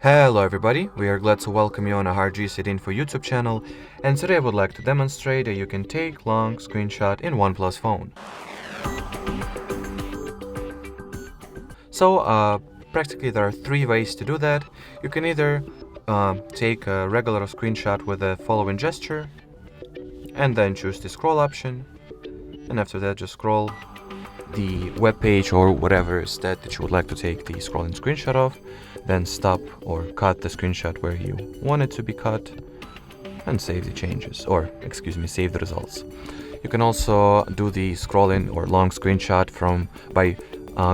Hello everybody, we are glad to welcome you on a HardReset.Info YouTube channel, and today I would like to demonstrate that you can take long screenshot in OnePlus phone. So practically there are three ways to do that. You can either take a regular screenshot with the following gesture and then choose the scroll option, and after that just scroll the web page or whatever is that you would like to take the scrolling screenshot of, then stop or cut the screenshot where you want it to be cut and save the changes, or save the results. You can also do the scrolling or long screenshot by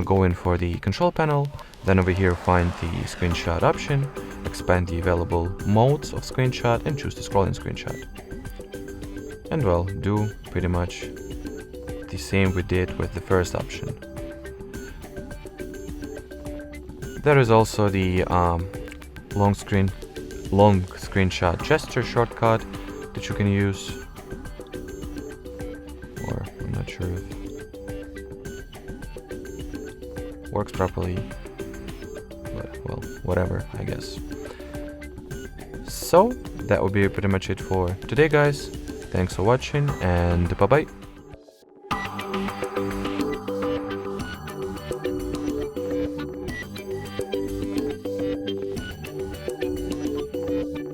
going for the control panel, then over here find the screenshot option, expand the available modes of screenshot and choose the scrolling screenshot. And well, do pretty much the same we did with the first option. There is also the long screenshot gesture shortcut that you can use, or I'm not sure if it works properly, but well, whatever, I guess. So that would be pretty much it for today, guys. Thanks for watching, and bye bye.